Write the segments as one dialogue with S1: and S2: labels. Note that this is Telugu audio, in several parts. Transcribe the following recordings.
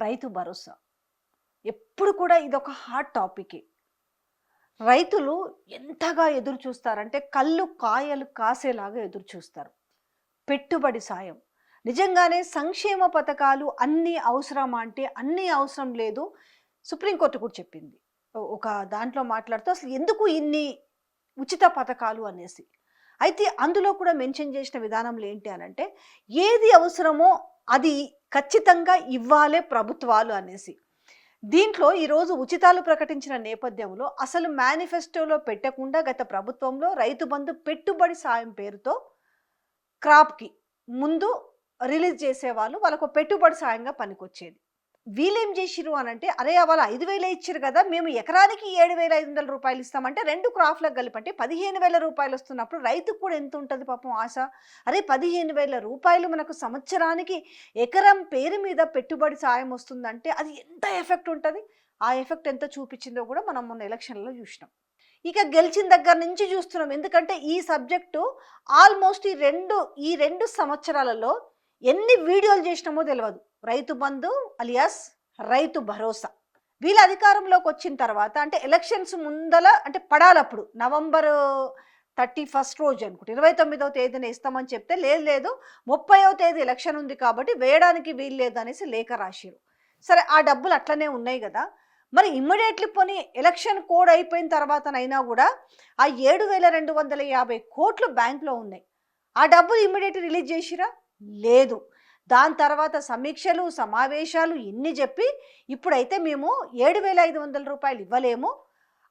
S1: రైతు భరోసా ఎప్పుడు కూడా ఇదొక హాట్ టాపిక్. రైతులు ఎంతగా ఎదురు చూస్తారంటే కళ్ళు కాయలు కాసేలాగా ఎదురు చూస్తారు. పెట్టుబడి సాయం నిజంగానే సంక్షేమ పథకాలు అన్నీ అవసరమా అంటే అన్నీ అవసరం లేదు. సుప్రీంకోర్టు కూడా చెప్పింది ఒక దాంట్లో మాట్లాడుతూ అసలు ఎందుకు ఇన్ని ఉచిత పథకాలు అనేసి. అయితే అందులో కూడా మెన్షన్ చేసిన విధానంలో ఏంటి అనంటే ఏది అవసరమో అది ఖచ్చితంగా ఇవ్వాలే ప్రభుత్వాలు అనేసి. దీంట్లో ఈరోజు ఉచితాలు ప్రకటించిన నేపథ్యంలో అసలు మేనిఫెస్టోలో పెట్టకుండా గత ప్రభుత్వంలో రైతు బంధు పెట్టుబడి సాయం పేరుతో క్రాప్కి ముందు రిలీజ్ చేసేవాళ్ళు, వాళ్ళకు పెట్టుబడి సాయంగా పనికొచ్చేది. వీళ్ళేం చేసిరు అనంటే అరే వాళ్ళు 5,000 ఇచ్చారు కదా, మేము ఎకరానికి 7,500 రూపాయలు ఇస్తామంటే 2 క్రాప్లకు కలిపంటే 15,000 రూపాయలు వస్తున్నప్పుడు రైతుకు కూడా ఎంత ఉంటుంది పాపం ఆశ. అరే 15,000 రూపాయలు మనకు సంవత్సరానికి ఎకరం పేరు మీద పెట్టుబడి సాయం వస్తుందంటే అది ఎంత ఎఫెక్ట్ ఉంటుంది. ఆ ఎఫెక్ట్ ఎంత చూపించిందో కూడా మనం మొన్న ఎలక్షన్లో చూసినాం. ఇక గెలిచిన దగ్గర నుంచి చూస్తున్నాం. ఎందుకంటే ఈ సబ్జెక్టు ఆల్మోస్ట్ ఈ రెండు సంవత్సరాలలో ఎన్ని వీడియోలు చేసినామో తెలియదు. రైతు బంధు అలియాస్ రైతు భరోసా వీళ్ళ అధికారంలోకి వచ్చిన తర్వాత అంటే ఎలక్షన్స్ ముందల అంటే పడాలప్పుడు November 31 రోజు అనుకుంటే 29వ తేదీన ఇస్తామని చెప్తే లేదు 30వ తేదీ ఎలక్షన్ ఉంది కాబట్టి వేయడానికి వీలు లేదు అనేసి లేఖ రాసిరు. సరే ఆ డబ్బులు అట్లనే ఉన్నాయి కదా, మరి ఇమ్మీడియట్లీ పోనీ ఎలక్షన్ కోడ్ అయిపోయిన తర్వాతనైనా కూడా ఆ 7,250 కోట్లు బ్యాంక్లో ఉన్నాయి. ఆ డబ్బులు ఇమ్మీడియట్లీ రిలీజ్ చేసిరా? లేదు. దాని తర్వాత సమీక్షలు సమావేశాలు ఇన్ని చెప్పి ఇప్పుడైతే మేము 7,500 రూపాయలు ఇవ్వలేము,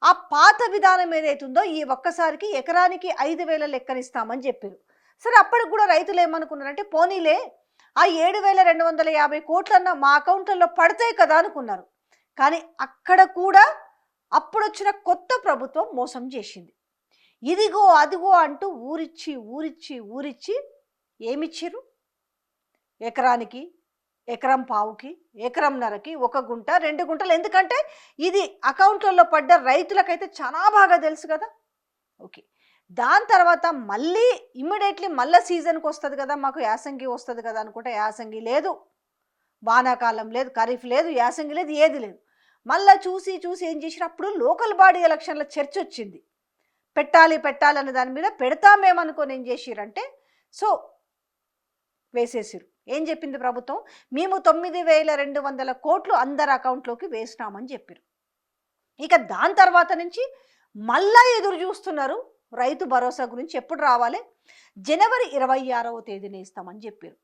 S1: ఆ పాత విధానం ఏదైతుందో ఈ ఒక్కసారికి ఎకరానికి 5,000 లెక్కనిస్తామని చెప్పారు. సరే అప్పటికి కూడా రైతులు ఏమనుకున్నారంటే పోనీలే ఆ 7,250 కోట్లన్నా మా అకౌంట్లలో పడతాయి కదా అనుకున్నారు. కానీ అక్కడ కూడా అప్పుడు వచ్చిన కొత్త ప్రభుత్వం మోసం చేసింది. ఇదిగో అదిగో అంటూ ఊరిచ్చి ఏమిచ్చిర్రు? ఎకరానికి, ఎకరం పావుకి, ఎకరంన్నరకి, 1 గుంట 2 గుంటలు. ఎందుకంటే ఇది అకౌంట్లలో పడ్డ రైతులకైతే చాలా బాగా తెలుసు కదా. ఓకే, దాని తర్వాత మళ్ళీ ఇమ్మీడియట్లీ మళ్ళీ సీజన్కి వస్తుంది కదా, మాకు యాసంగి వస్తుంది కదా అనుకుంటే యాసంగి లేదు, వానాకాలం లేదు, ఖరీఫ్ లేదు, యాసంగి లేదు, ఏది లేదు. మళ్ళీ చూసి ఏం చేసినా అప్పుడు లోకల్ బాడీ ఎలక్షన్ల చర్చ వచ్చింది. పెట్టాలి అనే దాని మీద పెడతామేమనుకొని ఏం చేసిరంటే సో వేసేసిరు. ఏం చెప్పింది ప్రభుత్వం? మేము 9,200 కోట్లు అందరి అకౌంట్లోకి వేసినామని చెప్పారు. ఇక దాని తర్వాత నుంచి మళ్ళా ఎదురు చూస్తున్నారు రైతు భరోసా గురించి. ఎప్పుడు రావాలి? జనవరి 26వ తేదీన ఇస్తామని చెప్పారు.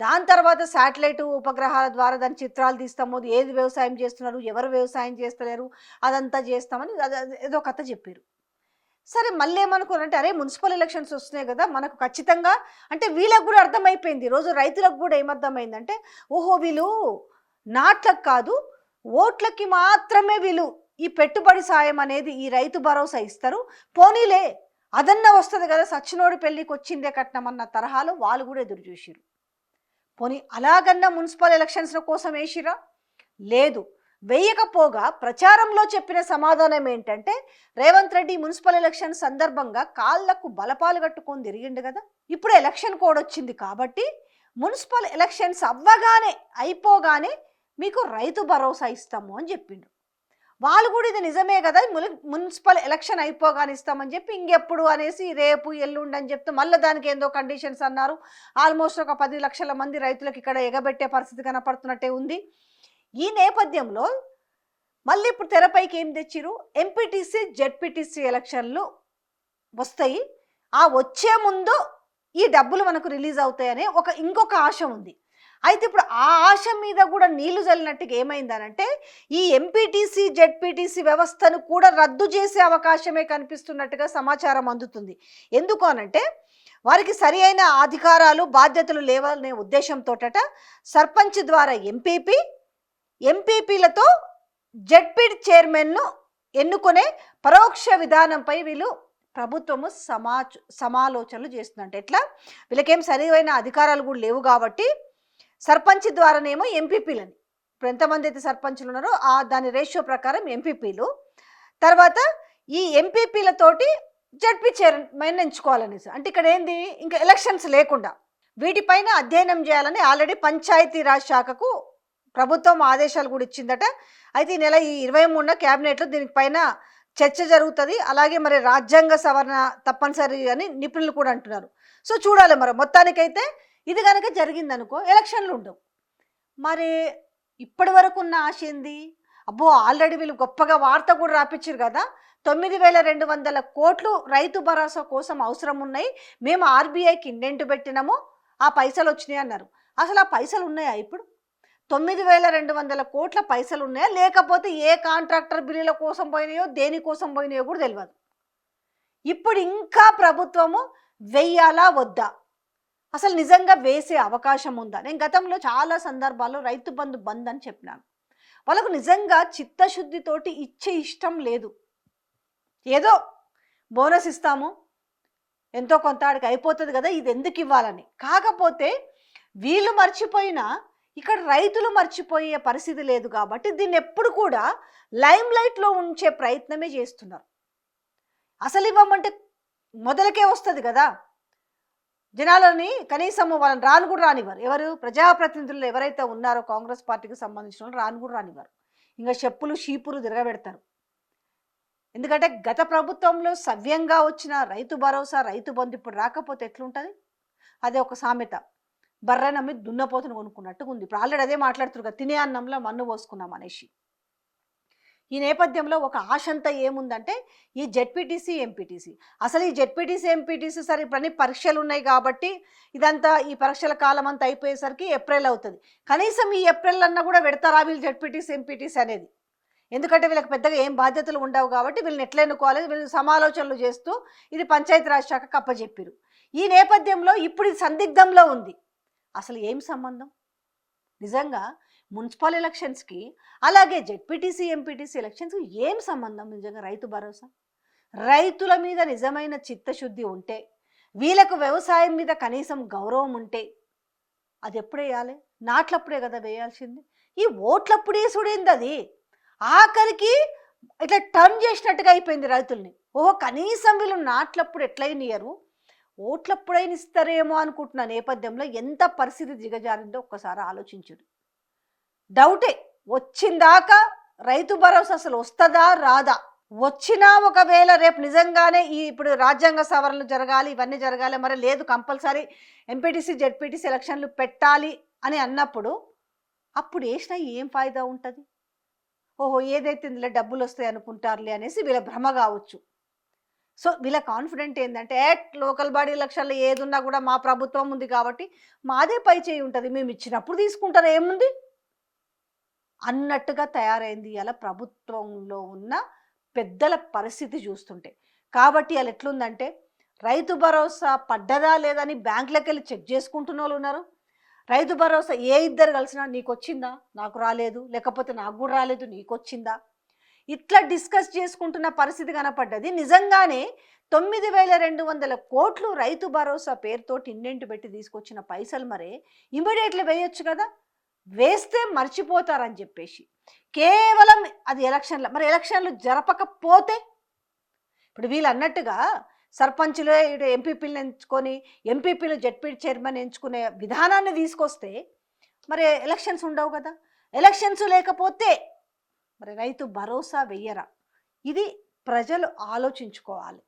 S1: దాని తర్వాత శాటిలైట్ ఉపగ్రహాల ద్వారా దాని చిత్రాలు తీస్తాము, ఏది వ్యవసాయం చేస్తున్నారు, ఎవరు వ్యవసాయం చేస్తలేరు, అదంతా చేస్తామని ఏదో కథ చెప్పారు. సరే మళ్ళీ ఏమనుకున్నారంటే అరే మున్సిపల్ ఎలక్షన్స్ వస్తున్నాయి కదా, మనకు ఖచ్చితంగా అంటే వీళ్ళకు కూడా అర్థమైపోయింది. ఈరోజు రైతులకు కూడా ఏమర్థమైందంటే ఓహో వీళ్ళు నాట్లకు కాదు ఓట్లకి మాత్రమే వీళ్ళు ఈ పెట్టుబడి సాయం అనేది ఈ రైతు భరోసా ఇస్తారు, పోనీలే అదన్నా వస్తుంది కదా, సచ్చినోడి పెళ్ళికి వచ్చిందే కట్నం అన్న తరహాలో వాళ్ళు కూడా ఎదురు చూసిరు. పోనీ అలాగన్నా మున్సిపల్ ఎలక్షన్స్ల కోసం వేసిరా? లేదు. వేయకపోగా ప్రచారంలో చెప్పిన సమాధానం ఏంటంటే రేవంత్ రెడ్డి మున్సిపల్ ఎలక్షన్ సందర్భంగా కాళ్లకు బలపాలు కట్టుకొని తిరిగిండు కదా, ఇప్పుడు ఎలక్షన్ కోడ్ వచ్చింది కాబట్టి మున్సిపల్ ఎలక్షన్స్ అయిపోగానే మీకు రైతు భరోసా ఇస్తాము అని చెప్పిండు. వాళ్ళు కూడా ఇది నిజమే కదా, మున్సిపల్ ఎలక్షన్ అయిపోగానే ఇస్తామని చెప్పి ఇంకెప్పుడు అనేసి రేపు ఎల్లుండి అని చెప్తే మళ్ళీ దానికి ఏందో కండిషన్స్ అన్నారు. ఆల్మోస్ట్ ఒక 10 లక్షల మంది రైతులకు ఇక్కడ ఎగబెట్టే పరిస్థితి కనపడుతున్నట్టే ఉంది. ఈ నేపథ్యంలో మళ్ళీ ఇప్పుడు తెరపైకి ఏం తెచ్చిరు? ఎంపీటీసీ జెడ్పీటీసీ ఎలక్షన్లు వస్తాయి, ఆ వచ్చే ముందు ఈ డబ్బులు మనకు రిలీజ్ అవుతాయనే ఇంకొక ఆశ ఉంది. అయితే ఇప్పుడు ఆ ఆశ మీద కూడా నీళ్లు చల్లినట్టుగా ఏమైందనంటే ఈ ఎంపీటీసీ జెడ్పీటీసీ వ్యవస్థను కూడా రద్దు చేసే అవకాశమే కనిపిస్తున్నట్టుగా సమాచారం అందుతుంది. ఎందుకు అనంటే వారికి సరి అయిన అధికారాలు బాధ్యతలు లేవనే ఉద్దేశంతోట సర్పంచ్ ద్వారా ఎంపీపీలతో జెడ్పీ చైర్మన్ను ఎన్నుకునే పరోక్ష విధానంపై వీళ్ళు ప్రభుత్వము సమాలోచనలు చేస్తుందంటే ఎట్లా, వీళ్ళకేం సరైన అధికారాలు కూడా లేవు కాబట్టి సర్పంచ్ ద్వారానేమో ఎంపీపీలని, ఇప్పుడు ఎంతమంది అయితే సర్పంచ్లు ఉన్నారో దాని రేషియో ప్రకారం ఎంపీపీలు, తర్వాత ఈ ఎంపీపీలతోటి జెడ్పీ చైర్మన్ ఎంచుకోవాలనేసి. అంటే ఇక్కడ ఏంది, ఇంకా ఎలక్షన్స్ లేకుండా వీటిపైన అధ్యయనం చేయాలని ఆల్రెడీ పంచాయతీరాజ్ శాఖకు ప్రభుత్వం ఆదేశాలు కూడా ఇచ్చిందట. అయితే ఈ నెల 23న క్యాబినెట్లో దీనిపైన చర్చ జరుగుతుంది. అలాగే మరి రాజ్యాంగ సవరణ తప్పనిసరి అని నిపుణులు కూడా అంటున్నారు. సో చూడాలి మరి. మొత్తానికైతే ఇది కనుక జరిగిందనుకో ఎలక్షన్లు ఉండవు. మరి ఇప్పటి వరకు ఉన్న ఆశ ఏంది? అబ్బో ఆల్రెడీ వీళ్ళు గొప్పగా వార్త కూడా రాపిచ్చారు కదా, 9,200 కోట్లు రైతు భరోసా కోసం అవసరం ఉన్నాయి, మేము ఆర్బీఐకి ఇండెంట్ పెట్టినాము, ఆ పైసలు వచ్చినాయి అన్నారు. అసలు ఆ పైసలు ఉన్నాయా? ఇప్పుడు 9,200 కోట్ల పైసలు ఉన్నాయా, లేకపోతే ఏ కాంట్రాక్టర్ బిల్లుల కోసం పోయినాయో దేనికోసం పోయినాయో కూడా తెలియదు. ఇప్పుడు ఇంకా ప్రభుత్వము వెయ్యాలా వద్దా, అసలు నిజంగా వేసే అవకాశం ఉందా? నేను గతంలో చాలా సందర్భాల్లో రైతు బంధు బంద్ అని చెప్పినాను. వాళ్ళకు నిజంగా చిత్తశుద్ధితోటి ఇచ్చే ఇష్టం లేదు. ఏదో బోనస్ ఇస్తాము, ఎంతో కొంత ఆడికి అయిపోతుంది కదా, ఇది ఎందుకు ఇవ్వాలని. కాకపోతే వీళ్ళు మర్చిపోయినా ఇక్కడ రైతులు మర్చిపోయే పరిస్థితి లేదు కాబట్టి దీన్ని ఎప్పుడు కూడా లైమ్ లైట్లో ఉంచే ప్రయత్నమే చేస్తున్నారు. అసలు ఇవ్వమంటే మొదలకే వస్తుంది కదా, జనాలని కనీసం వాళ్ళని రాను కూడా రానివ్వరు. ఎవరు ప్రజాప్రతినిధులు ఎవరైతే ఉన్నారో కాంగ్రెస్ పార్టీకి సంబంధించిన వాళ్ళు రాను కూడా రానివ్వరు. ఇంకా చెప్పులు షీపులు తిరగబెడతారు. ఎందుకంటే గత ప్రభుత్వంలో సవ్యంగా వచ్చిన రైతు భరోసా రైతు బంధు ఇప్పుడు రాకపోతే ఎట్లుంటుంది? అదే ఒక సామెత, బర్రె నమ్మి దున్నపోతును కొనుక్కున్నట్టుగా ఉంది. ఇప్పుడు ఆల్రెడీ అదే మాట్లాడుతున్నారు కదా, తినే అన్నంలో మన్ను పోసుకున్నాం అనేసి. ఈ నేపథ్యంలో ఒక ఆశంతా ఏముందంటే ఈ జెడ్పీటీసీ ఎంపీటీసీ, అసలు ఈ జెడ్పీటీసీ ఎంపీటీసీ సరే ఇప్పుడు అన్ని పరీక్షలు ఉన్నాయి కాబట్టి ఇదంతా ఈ పరీక్షల కాలం అంతా అయిపోయేసరికి ఏప్రిల్ అవుతుంది. కనీసం ఈ ఏప్రిల్ అన్నా కూడా పెడతారా వీళ్ళు జెడ్పీటీసీ ఎంపీటీసీ అనేది? ఎందుకంటే వీళ్ళకి పెద్దగా ఏం బాధ్యతలు ఉండవు కాబట్టి వీళ్ళని ఎట్లా ఎన్నుకోవాలి, వీళ్ళు సమాలోచనలు చేస్తూ ఇది పంచాయతీరాజ్ శాఖకు అప్పచెప్పారు. ఈ నేపథ్యంలో ఇప్పుడు ఇది సందిగ్ధంలో ఉంది. అసలు ఏం సంబంధం నిజంగా మున్సిపల్ ఎలక్షన్స్కి అలాగే జెడ్పీటీసీ ఎంపీటీసీ ఎలక్షన్స్కి ఏం సంబంధం? నిజంగా రైతు భరోసా, రైతుల మీద నిజమైన చిత్తశుద్ధి ఉంటే, వీళ్ళకు వ్యవసాయం మీద కనీసం గౌరవం ఉంటే అది ఎప్పుడు వేయాలి? నాట్లప్పుడే కదా వేయాల్సింది. ఈ ఓట్లప్పుడు వేసుడేంది? అది ఆఖరికి ఇట్లా టర్న్ చేసినట్టుగా అయిపోయింది రైతుల్ని. ఓహో కనీసం వీళ్ళు నాట్లప్పుడు ఎట్లయినారు, ఓట్లప్పుడైనా ఇస్తారేమో అనుకుంటున్న నేపథ్యంలో ఎంత పరిస్థితి దిగజారిందో ఒక్కసారి ఆలోచించుడు. డౌటే. వచ్చిందాకా రైతు భరోసా అసలు వస్తుందా రాదా? వచ్చినా ఒకవేళ రేపు నిజంగానే ఈ ఇప్పుడు రాజ్యాంగ సవరణలు జరగాలి, ఇవన్నీ జరగాలి, మరి లేదు కంపల్సరీ ఎంపీటీసీ జెడ్పీటీసీ ఎలక్షన్లు పెట్టాలి అని అన్నప్పుడు అప్పుడు వేసినా ఏం ఫాయిదా ఉంటుంది? ఓహో ఏదైతే ఇందులో డబ్బులు వస్తాయి అనుకుంటారులే అనేసి వీళ్ళ భ్రమ కావచ్చు. సో వీళ్ళ కాన్ఫిడెంట్ ఏంటంటే లోకల్ బాడీ ఎలక్షన్లో ఏదున్నా కూడా మా ప్రభుత్వం ఉంది కాబట్టి మాదే పై చేయి ఉంటుంది, మేము ఇచ్చినప్పుడు తీసుకుంటారు ఏముంది అన్నట్టుగా తయారైంది ఇలా ప్రభుత్వంలో ఉన్న పెద్దల పరిస్థితి చూస్తుంటే. కాబట్టి వాళ్ళు ఎట్లుందంటే రైతు భరోసా పడ్డదా లేదని బ్యాంకులకు వెళ్ళి చెక్ చేసుకుంటున్న వాళ్ళు ఉన్నారు. రైతు భరోసా ఏ ఇద్దరు కలిసినా నీకు వచ్చిందా, నాకు రాలేదు, లేకపోతే నాకు కూడా రాలేదు, నీకు వచ్చిందా, ఇట్లా డిస్కస్ చేసుకుంటున్న పరిస్థితి కనపడ్డది. నిజంగానే 9,200 కోట్లు రైతు భరోసా పేరుతోటి ఇండెంట్ పెట్టి తీసుకొచ్చిన పైసలు మరే ఇమీడియట్లీ వేయొచ్చు కదా, వేస్తే మర్చిపోతారని చెప్పేసి కేవలం అది ఎలక్షన్ల. మరి ఎలక్షన్లు జరపకపోతే ఇప్పుడు వీళ్ళు అన్నట్టుగా సర్పంచ్లు ఎంపీపీలను ఎంచుకొని ఎంపీపీలు జెడ్పీ చైర్మన్ ఎంచుకునే విధానాన్ని తీసుకొస్తే మరి ఎలక్షన్స్ ఉండవు కదా. ఎలక్షన్స్ లేకపోతే మరి రైతు భరోసా వెయ్యరా? ఇది ప్రజలు ఆలోచించుకోవాలి.